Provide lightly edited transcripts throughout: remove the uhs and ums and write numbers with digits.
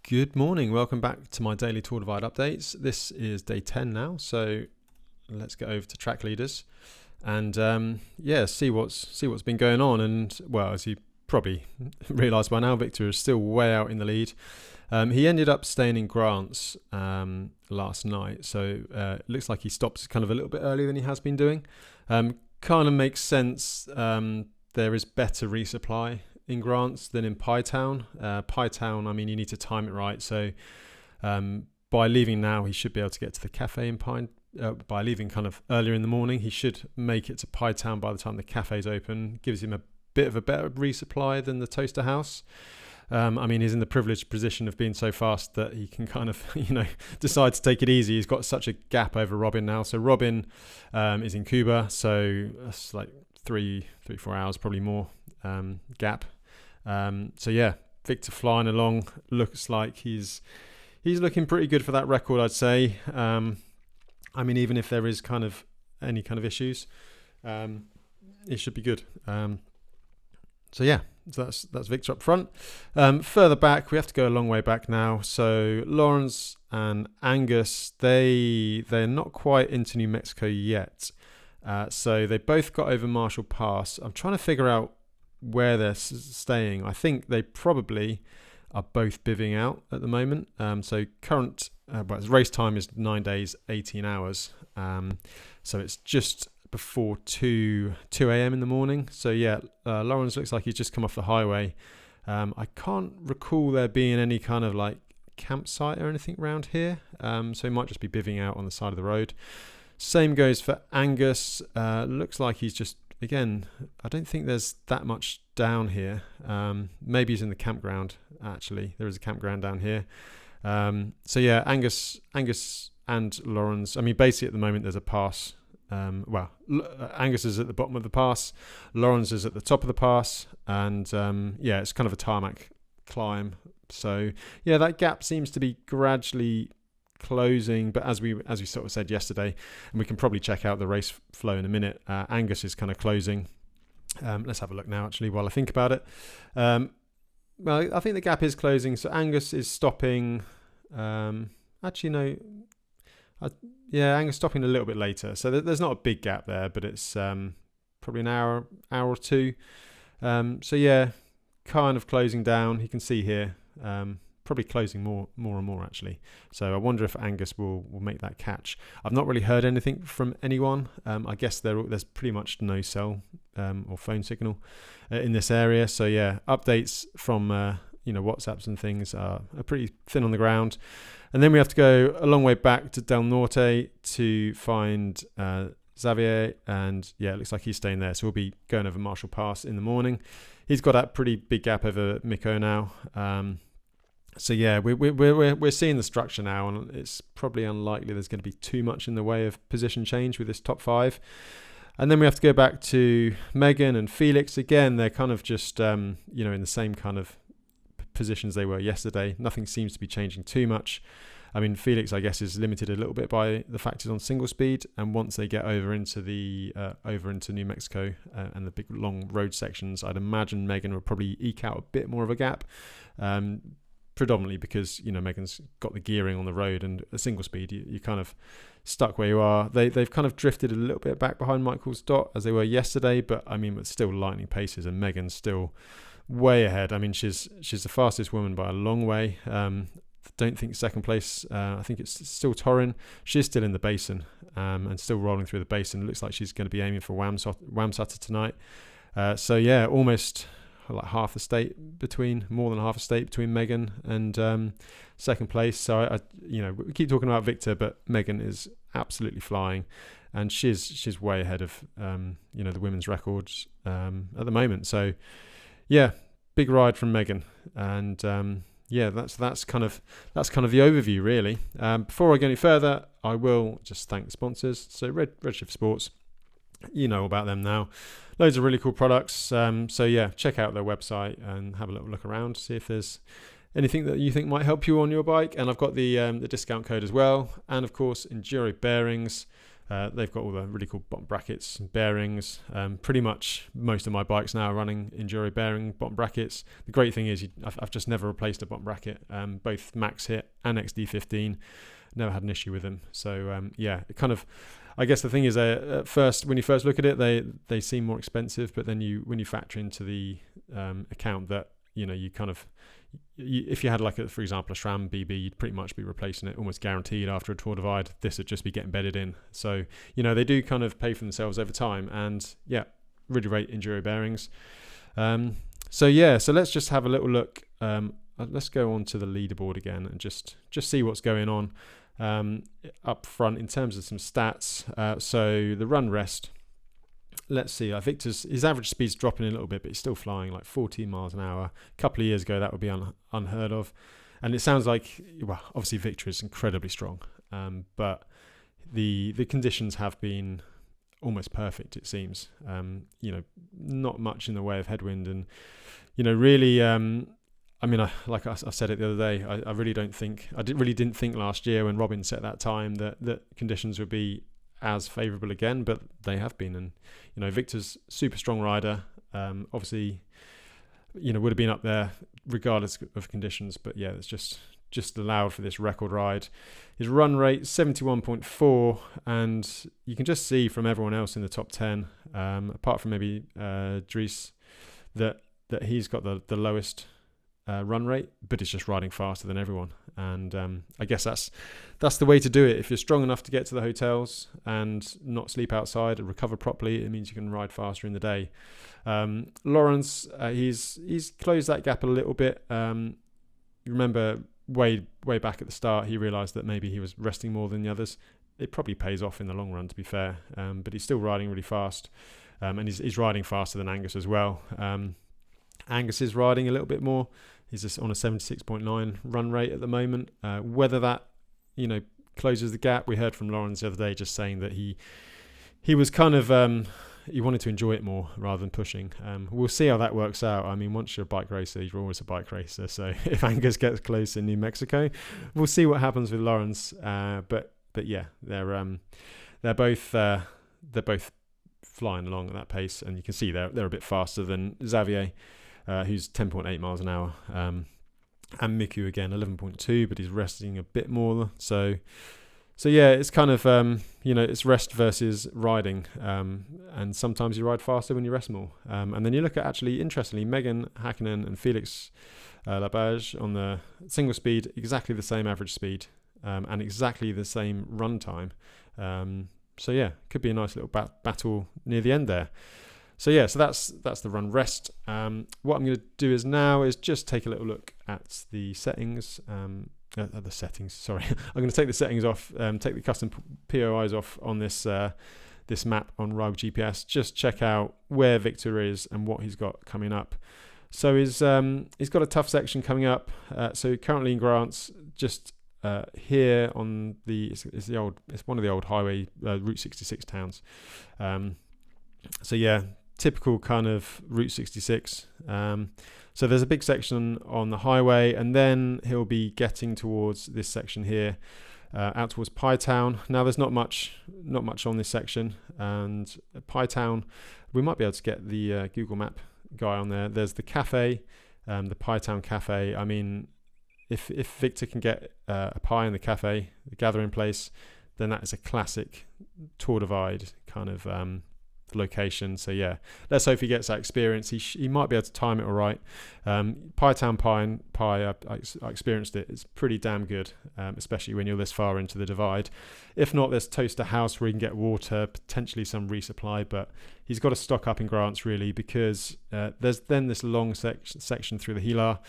Good morning, welcome back to my daily Tour Divide updates. This is day 10 now, so let's get over to track leaders and see what's been going on. And well, as you probably realised by now, Victor is still way out in the lead. He ended up staying in Grants last night, so it looks like he stopped kind of a little bit earlier than he has been doing. Kind of makes sense. There is better resupply in Grants than in Pie Town. Pie Town, I mean, you need to time it right. So by leaving now, he should be able to get to the cafe in Pine. By leaving kind of earlier in the morning, he should make it to Pie Town by the time the cafe's open. Gives him a bit of a better resupply than the Toaster House. I mean, he's in the privileged position of being so fast that he can kind of, decide to take it easy. He's got such a gap over Robin now. So Robin is in Cuba, so that's like 3-4 hours, probably more gap. Victor flying along, looks like he's looking pretty good for that record, I'd say. I mean, even if there is kind of any kind of issues, it should be good. So that's Victor up front. Further back, we have to go a long way back now. So Lawrence and Angus, they're not quite into New Mexico yet. So they both got over Marshall Pass. I'm trying to figure out where they're staying. I think they probably are both bivvying out at the moment. So current race time is 9 days, 18 hours. So it's just before 2 a.m. in the morning. So Lawrence looks like he's just come off the highway. I can't recall there being any kind of like campsite or anything around here. So he might just be bivvying out on the side of the road. Same goes for Angus. Looks like he's just, again, I don't think there's that much down here. Maybe he's in the campground, actually. There is a campground down here. Angus and Lawrence, I mean, basically at the moment there's a pass. Angus is at the bottom of the pass. Lawrence is at the top of the pass. And it's kind of a tarmac climb. So, that gap seems to be gradually closing, but as we sort of said yesterday, and we can probably check out the race flow in a minute, Angus is kind of closing. Let's have a look now, actually, while I think about it. I think the gap is closing, so Angus is stopping. Angus stopping a little bit later, so there's not a big gap there, but it's probably an hour or two. Kind of closing down. You can see here. Probably closing more and more, actually. So I wonder if Angus will make that catch. I've not really heard anything from anyone. I guess there's pretty much no cell or phone signal in this area. So updates from WhatsApps and things are pretty thin on the ground. And then we have to go a long way back to Del Norte to find Xavier, and it looks like he's staying there. So we'll be going over Marshall Pass in the morning. He's got that pretty big gap over Miko now. We're seeing the structure now, and it's probably unlikely there's going to be too much in the way of position change with this top five. And then we have to go back to Megan and Felix again. They're kind of just in the same kind of positions they were yesterday. Nothing seems to be changing too much. I mean, Felix, I guess, is limited a little bit by the fact he's on single speed, and once they get over into New Mexico and the big long road sections, I'd imagine Megan will probably eke out a bit more of a gap. Predominantly because Megan's got the gearing on the road, and a single speed you kind of stuck where you are. They've kind of drifted a little bit back behind Michael's dot as they were yesterday, but I mean it's still lightning paces, and Megan's still way ahead. I mean she's the fastest woman by a long way. Don't think second place. I think it's still Torrin. She's still in the basin and still rolling through the basin. Looks like she's going to be aiming for Wamsutter tonight. Almost like more than half a state between Megan and second place. So we keep talking about Victor, but Megan is absolutely flying, and she's way ahead of the women's records at the moment. So big ride from Megan, and that's kind of the overview really. Before I go any further, I will just thank the sponsors. So Redshift Sports, you know about them now. Loads of really cool products. Check out their website and have a little look around, see if there's anything that you think might help you on your bike. And I've got the discount code as well. And of course, Enduro bearings. They've got all the really cool bottom brackets and bearings. Pretty much most of my bikes now are running enduro bearing bottom brackets. The great thing is I've just never replaced a bottom bracket. Both Max Hit and XD15, never had an issue with them. So it kind of, I guess the thing is, at first, when you first look at it, they seem more expensive, but then when you factor into the account that, you kind of, if you had for example, a SRAM BB, you'd pretty much be replacing it almost guaranteed after a Tour Divide. This would just be getting bedded in. So, they do kind of pay for themselves over time, and really great enduro bearings. So let's just have a little look. Let's go on to the leaderboard again and just see what's going on up front in terms of some stats. So the run rest, let's see, Victor's, his average speed's dropping a little bit, but he's still flying like 14 miles an hour. A couple of years ago that would be unheard of, and it sounds like, well, obviously Victor is incredibly strong, but the conditions have been almost perfect, it seems. Not much in the way of headwind, and really, like I said it the other day, I really didn't think last year when Robin set that time that conditions would be as favourable again, but they have been. And Victor's super strong rider, obviously would have been up there regardless of conditions, but it's just allowed for this record ride. His run rate 71.4, and you can just see from everyone else in the top 10, apart from maybe Dries, that he's got the lowest run rate, but it's just riding faster than everyone. And I guess that's the way to do it. If you're strong enough to get to the hotels and not sleep outside and recover properly, it means you can ride faster in the day. Lawrence, he's closed that gap a little bit. You remember way back at the start, he realised that maybe he was resting more than the others. It probably pays off in the long run, to be fair, but he's still riding really fast, and he's riding faster than Angus as well. Angus is riding a little bit more. He's just on a 76.9 run rate at the moment. Whether that, closes the gap, we heard from Lawrence the other day just saying that he was kind of, he wanted to enjoy it more rather than pushing. We'll see how that works out. I mean, once you're a bike racer, you're always a bike racer. So if Angus gets close in New Mexico, we'll see what happens with Lawrence. But yeah, they're both flying along at that pace, and you can see they're a bit faster than Xavier, who's 10.8 miles an hour, and Miku again 11.2, but he's resting a bit more. So it's kind of it's rest versus riding, and sometimes you ride faster when you rest more. And then you look at, actually interestingly, Megan Hakkinen and Felix Labage on the single speed, exactly the same average speed, and exactly the same run time. Could be a nice little battle near the end there. So that's the run rest. What I'm going to do is just take a little look at the settings. Sorry, I'm going to take the settings off. Take the custom POIs off on this map on Rival GPS. Just check out where Victor is and what he's got coming up. So he's got a tough section coming up. So currently in Grants, just here on it's one of the old highway Route 66 towns. Typical kind of Route 66. So there's a big section on the highway, and then he'll be getting towards this section here, out towards Pie Town. Now there's not much on this section, and Pie Town, we might be able to get the Google Map guy on there. There's the cafe, the Pie Town Cafe. I mean, if Victor can get a pie in the cafe, the gathering place, then that is a classic Tour Divide kind of location. So let's hope he gets that experience. He might be able to time it all right. Pie Town Pie, I experienced it. It's pretty damn good, especially when you're this far into the divide. If not, there's Toaster House where you can get water, potentially some resupply, but he's got to stock up in Grants really, because there's then this long section through the Hilar,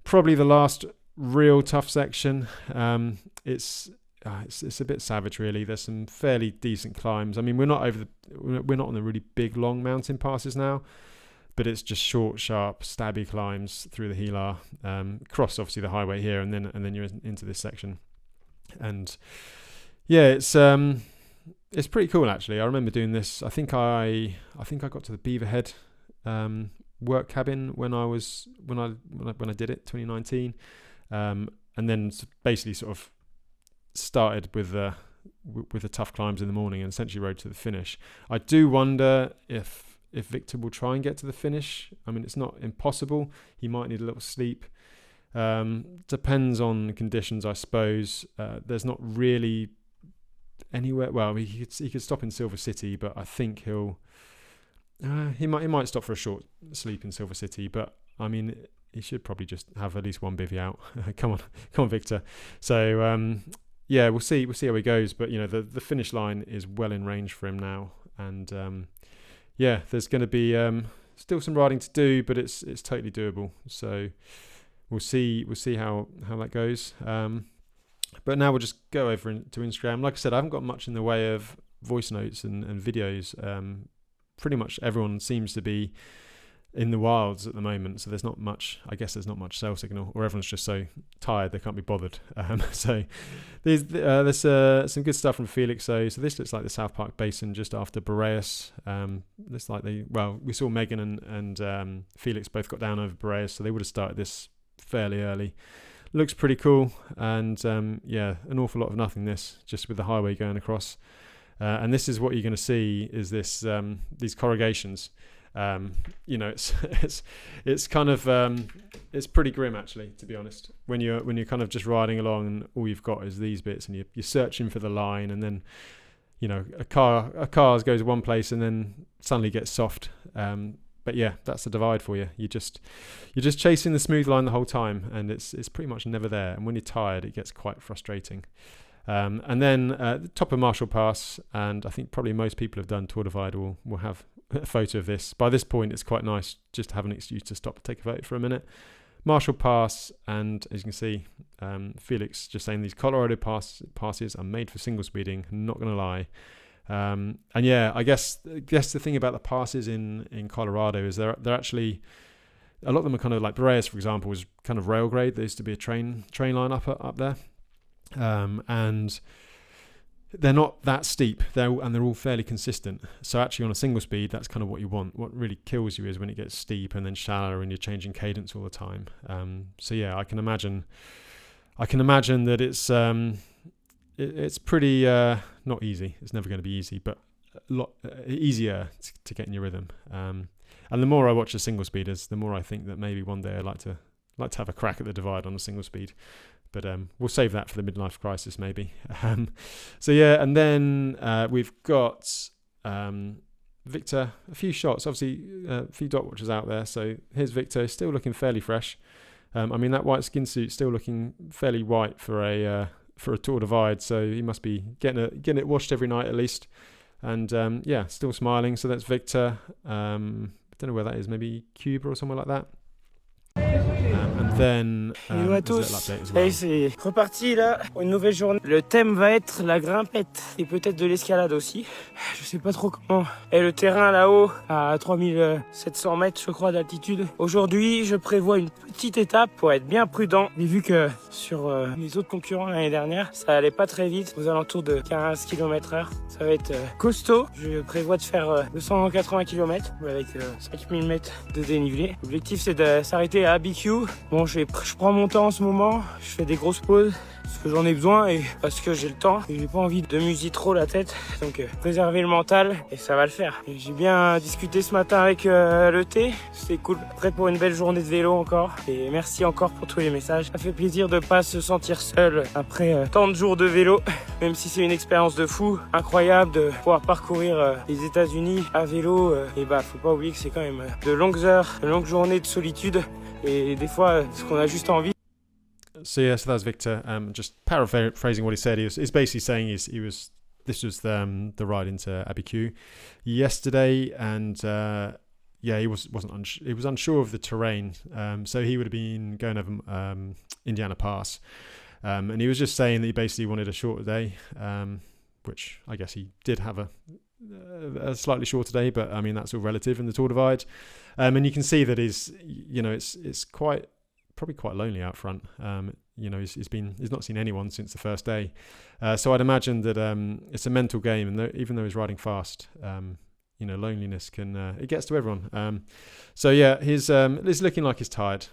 probably the last real tough section. It's a bit savage really. There's some fairly decent climbs. I mean, we're not on the really big long mountain passes now, but it's just short, sharp, stabby climbs through the Hilar. Cross obviously the highway here, and then you're into this section. And it's pretty cool actually. I remember doing this. I think I got to the Beaverhead work cabin when I did it 2019, and then basically sort of started with with the tough climbs in the morning and essentially rode to the finish. I do wonder if Victor will try and get to the finish. I mean, it's not impossible. He might need a little sleep. Depends on conditions, I suppose. There's not really anywhere. Well, he could stop in Silver City, but I think he might stop for a short sleep in Silver City. But I mean, he should probably just have at least one bivvy out. Come on, Victor. So yeah, we'll see how he goes. But the finish line is well in range for him now, and yeah, there's going to be still some riding to do, but it's totally doable. So we'll see how that goes. But now we'll just go over to Instagram. Like I said, I haven't got much in the way of voice notes and videos. Pretty much everyone seems to be in the wilds at the moment, so there's not much. I guess there's not much cell signal, or everyone's just so tired they can't be bothered. So there's some good stuff from Felix. So this looks like the South Park Basin just after Boreas. Looks like we saw Megan and Felix both got down over Boreas, so they would have started this fairly early. Looks pretty cool, and yeah, an awful lot of nothingness just with the highway going across. And this is what you're going to see is this these corrugations. It's kind of it's pretty grim actually, to be honest. When you're kind of just riding along and all you've got is these bits, and you're searching for the line, and then a car goes one place and then suddenly gets soft. But yeah, that's the divide for you. You're just chasing the smooth line the whole time, and it's pretty much never there. And when you're tired, it gets quite frustrating. And then the top of Marshall Pass, and I think probably most people have done Tour Divide will have a photo of this. By this point, it's quite nice just to have an excuse to stop and take a photo for a minute. Marshall Pass, and as you can see, Felix just saying these Colorado passes are made for single speeding. Not going to lie. And yeah, I guess the thing about the passes in Colorado is they're actually, a lot of them are kind of like Boreas, for example, was kind of rail grade. There used to be a train line up there, and they're not that steep. They're all fairly consistent. So actually, on a single speed, that's kind of what you want. What really kills you is when it gets steep and then shallower, and you're changing cadence all the time. So yeah, I can imagine that it's pretty not easy. It's never going to be easy, but a lot easier to get in your rhythm. And the more I watch the single speeders, the more I think that maybe one day I'd like to have a crack at the divide on a single speed. But we'll save that for the midlife crisis maybe. So yeah, and then we've got Victor. A few shots, obviously a few dot watchers out there. So here's Victor, still looking fairly fresh. I mean, that white skin suit still looking fairly white for a Tour Divide, so he must be getting it washed every night at least. And yeah, still smiling. So that's Victor. I don't know where that is, maybe Cuba or somewhere like that. And then hello à tous, hey, c'est reparti là pour une nouvelle journée. Le thème va être la grimpette et peut-être de l'escalade aussi. Je sais pas trop comment est le terrain là-haut à 3700 mètres je crois d'altitude. Aujourd'hui je prévois une petite étape pour être bien prudent. J'ai vu que sur les autres concurrents l'année dernière ça allait pas très vite, aux alentours de 15 km/h. Ça va être costaud. Je prévois de faire 280 km avec 5000 mètres de dénivelé. L'objectif c'est de s'arrêter à BQ. Bon, je prends mon temps en ce moment, je fais des grosses pauses parce que j'en ai besoin et parce que j'ai le temps et j'ai pas envie de m'user trop la tête, donc préserver le mental et ça va le faire. Et j'ai bien discuté ce matin avec le thé, c'était cool. Prêt pour une belle journée de vélo encore et merci encore pour tous les messages. Ça fait plaisir de pas se sentir seul après tant de jours de vélo, même si c'est une expérience de fou, incroyable de pouvoir parcourir les États-Unis à vélo. Et bah faut pas oublier que c'est quand même de longues heures, de longues journées de solitude. Et des fois, ce qu'on a juste envie. So yeah, so that was Victor. Just paraphrasing what he said, he's basically saying this was the ride into Abiquiu yesterday, and yeah, he was unsure of the terrain. So he would have been going over Indiana Pass, and he was just saying that he basically wanted a shorter day, which I guess he did have a slightly shorter day, but I mean that's all relative in the Tour Divide. And you can see that it's probably quite lonely out front. He's not seen anyone since the first day. So I'd imagine that it's a mental game, and even though he's riding fast, loneliness it gets to everyone. So yeah, he's looking like he's tired,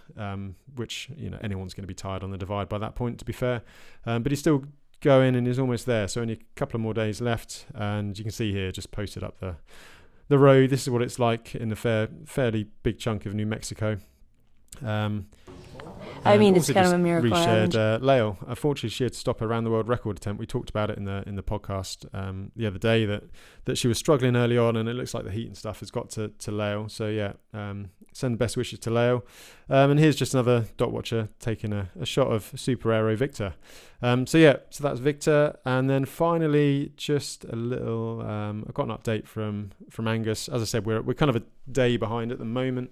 which anyone's going to be tired on the divide by that point, to be fair. But he's still going and is almost there. So only a couple of more days left, and you can see here just posted up the road. This is what it's like in the fairly big chunk of New Mexico. I mean, it's kind of a miracle. Reshared Lael. Unfortunately, she had to stop her around the world record attempt. We talked about it in the podcast the other day that she was struggling early on, and it looks like the heat and stuff has got to Lael. So yeah, send the best wishes to Lael. And here's just another dot watcher taking a shot of Super Aero Victor. So that's Victor. And then finally, just a little. I got an update from Angus. As I said, we're kind of a day behind at the moment,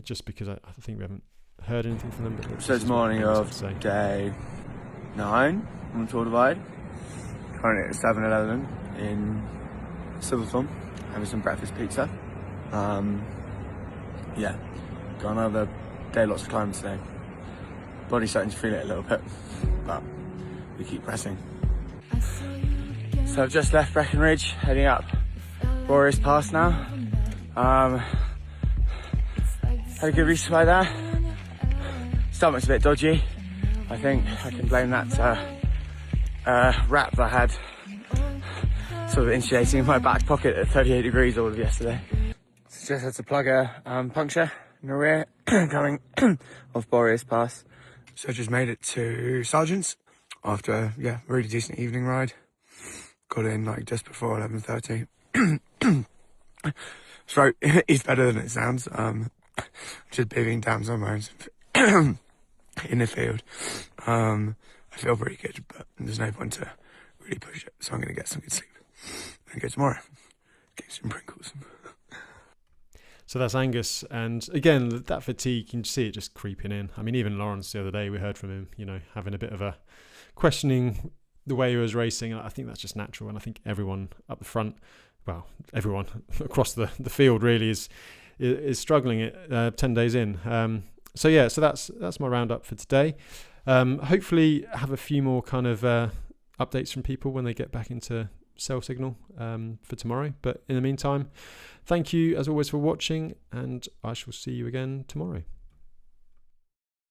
just because I think we haven't heard anything from them. But so it's morning of day 9 on the Tour Divide. Currently at 7-Eleven in Silverthorne, having some breakfast pizza. Got another day, lots of climbing today. Body's starting to feel it a little bit, but we keep pressing. So I've just left Breckenridge, heading up Boreas Pass now. Had a good resupply there. Stomach's a bit dodgy. I think I can blame that wrap that I had sort of insulating in my back pocket at 38 degrees all of yesterday. So just had to plug a puncture in the rear coming off Boreas Pass. So I just made it to Sargent's after a really decent evening ride. Got in like just before 11:30. Throat is better than it sounds. Just beaving down some bones in the field. I feel pretty good, but there's no point to really push it. So I'm going to get some good sleep and go tomorrow. Get some Pringles. So that's Angus, and again, that fatigue, you can see it just creeping in. I mean, even Lawrence the other day, we heard from him, having a bit of a questioning the way he was racing. I think that's just natural, and I think everyone up the front, well, everyone across the field really is struggling it 10 days in. So that's my roundup for today. Hopefully have a few more kind of updates from people when they get back into Cell Signal for tomorrow. But in the meantime, thank you as always for watching, and I shall see you again tomorrow.